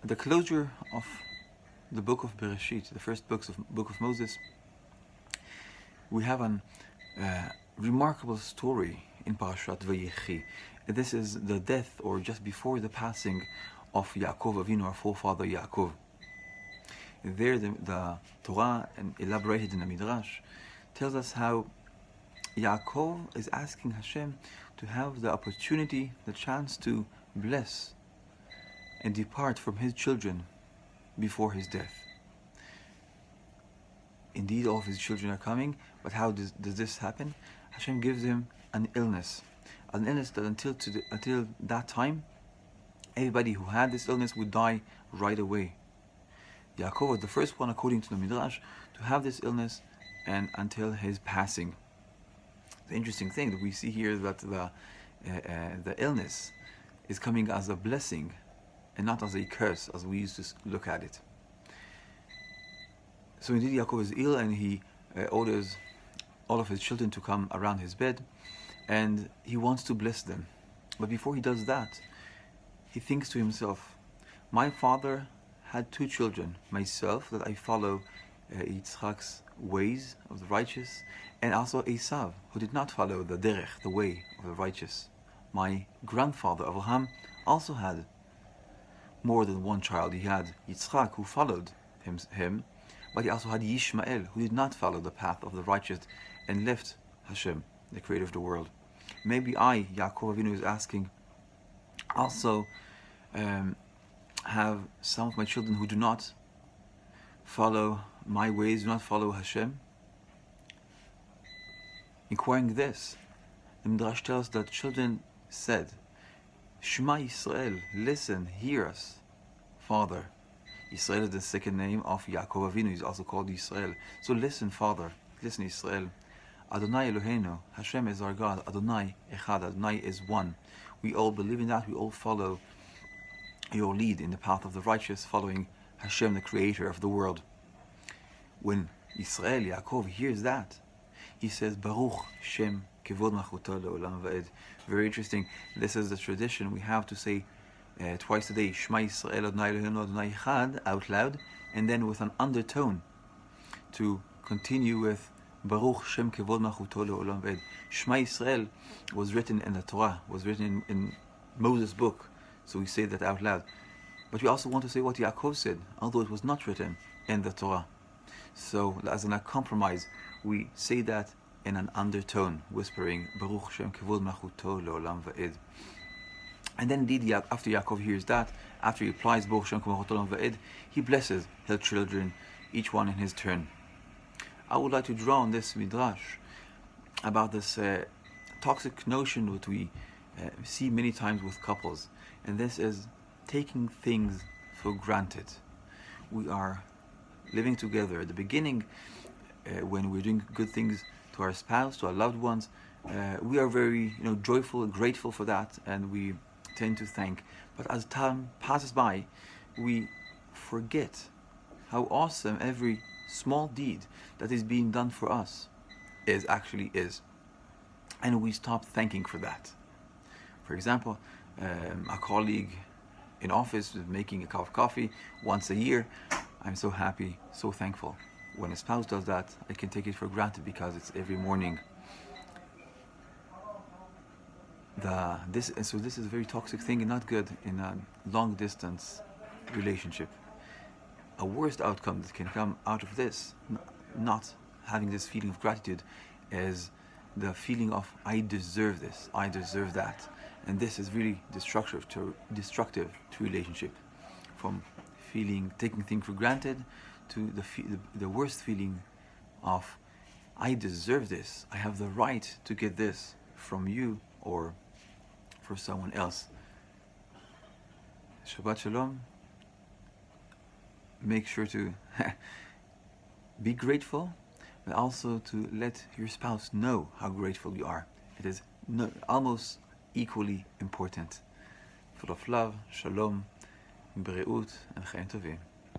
the closure of the book of Bereshit, the first book of Moses, we have a remarkable story in Parashat Vajechi. This is the death, or just before the passing, of Yaakov Avinu, our forefather Yaakov. There, the Torah, and elaborated in the Midrash, tells us how Yaakov is asking Hashem to have the opportunity, the chance to bless and depart from his children before his death. Indeed, all of his children are coming, but how does this happen? Hashem gives him an illness that until that time, everybody who had this illness would die right away. Yaakov was the first one, according to the Midrash, to have this illness, and until his passing. The interesting thing that we see here is that the illness is coming as a blessing and not as a curse, as we used to look at it. So indeed, Yaakov is ill, and he orders all of his children to come around his bed, and he wants to bless them. But before he does that, he thinks to himself, my father had two children, myself, that I follow Yitzchak's ways of the righteous, and also Esav, who did not follow the derech, the way of the righteous. My grandfather Abraham also had more than one child. He had Yitzchak, who followed him, but he also had Yishmael, who did not follow the path of the righteous and left Hashem, the creator of the world. Maybe I, Yaakov Avinu, is asking, also have some of my children who do not follow my ways, do not follow Hashem? Inquiring this, the Midrash tells that children said, Shema Yisrael, listen, hear us, Father. Yisrael is the second name of Yaakov Avinu. He's also called Yisrael. So listen, Father, listen, Yisrael. Adonai Eloheinu, Hashem is our God. Adonai Echad, Adonai is one. We all believe in that. We all follow your lead in the path of the righteous, following Hashem, the creator of the world. When Yisrael, Yaakov, hears that, he says, Baruch Shem Kevod Malchuto Le'olam Va'ed. Very interesting. This is the tradition we have to say twice a day, Shema Yisrael Adonai Eloheinu Adonai Echad, out loud, and then with an undertone to continue with Baruch Shem Kevod Malchuto Le'olam Va'ed. Shema Yisrael was written in the Torah, was written in Moses' book, so we say that out loud. But we also want to say what Yaakov said, although it was not written in the Torah. So, as a compromise, we say that in an undertone, whispering Baruch Shem Kevod Malchuto Le'olam Va'ed. And then indeed, after Yaakov hears that, after he applies Baruch Shem Kevod Malchuto Le'olam Va'ed, he blesses his children, each one in his turn. I would like to draw on this midrash about this toxic notion that we see many times with couples, and this is taking things for granted. We are living together. At the beginning, when we're doing good things to our spouse, to our loved ones, we are very joyful and grateful for that, and we tend to thank. But as time passes by, we forget how awesome every small deed that is being done for us actually is, and we stop thanking for that. For example, a colleague in office is making a cup of coffee once a year. I'm so happy, so thankful. When a spouse does that, I can take it for granted because it's every morning. This is a very toxic thing and not good in a long distance relationship. A worst outcome that can come out of this, not having this feeling of gratitude, is the feeling of I deserve this, I deserve that. And this is really destructive to relationship. From taking things for granted to the worst feeling of I deserve this, I have the right to get this from you or for someone else. Shabbat Shalom. Make sure to be grateful, but also to let your spouse know how grateful you are. It is almost equally important. Full of love, shalom, breut, and chaim tovim.